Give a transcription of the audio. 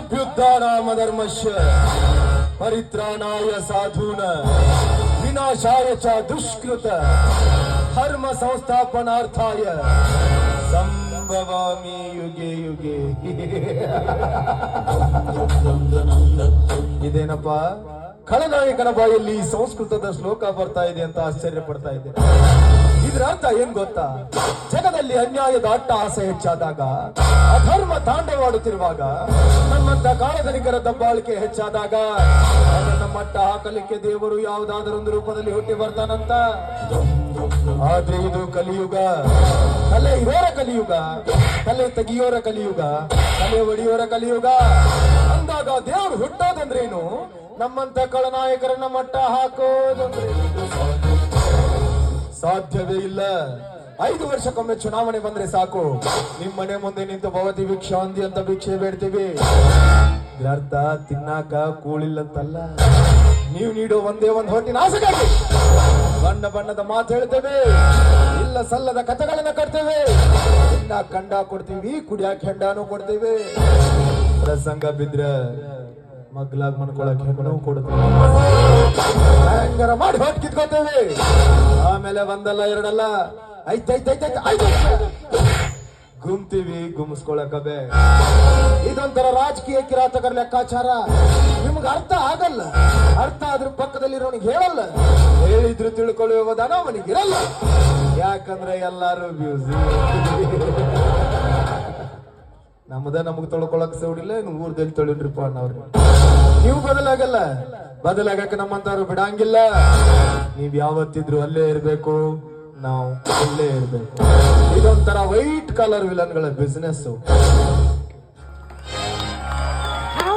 अभ्युत्थानामधर्मस्य परित्राणाय साधून विनाशाय च दुष्कृत धर्म संस्थापनार्थाय संभवामि युगे युगे. ಇದೇನಪ್ಪ ಖಳನಾಯಕನ ಬಾಯಲ್ಲಿ ಸಂಸ್ಕೃತದ ಶ್ಲೋಕ ಬರ್ತಾ ಇದೆ ಅಂತ ಆಶ್ಚರ್ಯ ಪಡ್ತಾ ಇದ್ದೇನೆ. ಇದರ ಅರ್ಥ ಏನ್ ಗೊತ್ತಾ? ಜಗದಲ್ಲಿ ಅನ್ಯಾಯದ ಅಟ್ಟಹಾಸ ಹೆಚ್ಚಾದಾಗ, ಅಧರ್ಮ ತಾಂಡವಾಡುತ್ತಿರುವಾಗ, ನಮ್ಮಂತ ಕಾಳಧನಿಕರ ದಬ್ಬಾಳಿಕೆ ಹೆಚ್ಚಾದಾಗ ಅದನ್ನ ಮಟ್ಟ ಹಾಕಲಿಕ್ಕೆ ದೇವರು ಯಾವುದಾದರೊಂದು ರೂಪದಲ್ಲಿ ಹುಟ್ಟಿ ಬರ್ತಾನಂತ. ಆದ್ರೆ ಇದು ಕಲಿಯುಗ, ತಲೆ ಇರೋರ ಕಲಿಯುಗ, ತಲೆ ತೆಗಿಯೋರ ಕಲಿಯುಗ, ತಲೆ ಒಡೆಯೋರ ಕಲಿಯುಗ ಅಂದಾಗ ದೇವರು ಹುಟ್ಟೋದಂದ್ರೇನು? ನಮ್ಮಂತ ಖಳನಾಯಕರನ್ನ ಮಟ್ಟ ಹಾಕೋದಂದ್ರೆ ಸಾಧ್ಯವೇ ಇಲ್ಲ. 5 ವರ್ಷಕ್ಕೊಮ್ಮೆ ಚುನಾವಣೆ ಬಂದ್ರೆ ಸಾಕು, ನಿಮ್ ಮನೆ ಮುಂದೆ ನಿಂತು ಭವತಿ ಭಿಕ್ಷಾಂತಿ ಅಂತ ಭಿಕ್ಷೆ ಬೇಡ್ತೀವಿ. ಅರ್ಥ ತಿನ್ನಾಕ ಕೂಳಿಲ್ಲಂತಲ್ಲ, ನೀವು ನೀಡೋ ಒಂದೇ ಒಂದು ಹೊಟ್ಟಿನ ಆಸೆಗಾಗಿ ಬಣ್ಣ ಬಣ್ಣದ ಮಾತು ಹೇಳ್ತೇವೆ, ಇಲ್ಲ ಸಲ್ಲದ ಕಥೆಗಳನ್ನ ಕಟ್ತೇವೆ, ಇನ್ನ ಕಂಡ ಕೊಡ್ತೀವಿ, ಕುಡಿಯಾಕ ಹೆಂಡಾನು ಕೊಡ್ತೇವೆ, ಪ್ರಸಂಗ ಬಿದ್ರ ಮಗ್ಲಾಗ್ ಮನ್ಕೊಳಕ್ ಹೆಣ್ಣು ಕೊಡ್ತೇವೆ, ಭಯಂಕರ ಮಾಡಿ ಹೊಟ್ಟು ಕಿತ್ಕೋತೇವೆ. ಆಮೇಲೆ ಒಂದಲ್ಲ ಎರಡಲ್ಲ ಐದೈತೈತೈತ ಗುಮ್ತೀವಿ, ಗುಮ್ಸ್ಕೊಳಕಬೆ. ಇದೊಂಥರ ರಾಜಕೀಯ ಕಿರಾತಕರ ಲೆಕ್ಕಾಚಾರ. ನಿಮ್ಗೆ ಅರ್ಥ ಆಗಲ್ಲ, ಅರ್ಥ ಆದ್ರೂ ಪಕ್ಕದಲ್ಲಿರೋನಿಗೆ ಹೇಳಲ್ಲ, ಹೇಳಿದ್ರು ತಿಳ್ಕೊಳ್ಳುವ ದನ ಅವನಿಗಿರಲ್ಲ. ಯಾಕಂದ್ರೆ ಎಲ್ಲಾರು ಬ್ಯೂಸಿ. ನಮಗ್ ತೊಳ್ಕೊಳಕ್ ಸೌಡಿಲ್ಲ, ಊರ್ದಲ್ಲಿ ತೊಳಿನ್ರಿಪ್ಪ ಅನ್ನವ್ರಿ. ನೀವು ಬದಲಾಗಲ್ಲ, ಬದಲಾಗಕ್ಕೆ ನಮ್ಮಂತವ್ರು ಬಿಡಂಗಿಲ್ಲ. ನೀವ್ ಯಾವತ್ತಿದ್ರು ಅಲ್ಲೇ ಇರ್ಬೇಕು, ನಾವು ಅಲ್ಲೇ ಇರ್ಬೇಕು. ಇದೊಂಥರ ವೈಟ್ ಕಲರ್ ವಿಲನ್ಗಳ ಬಿಸ್ನೆಸ್.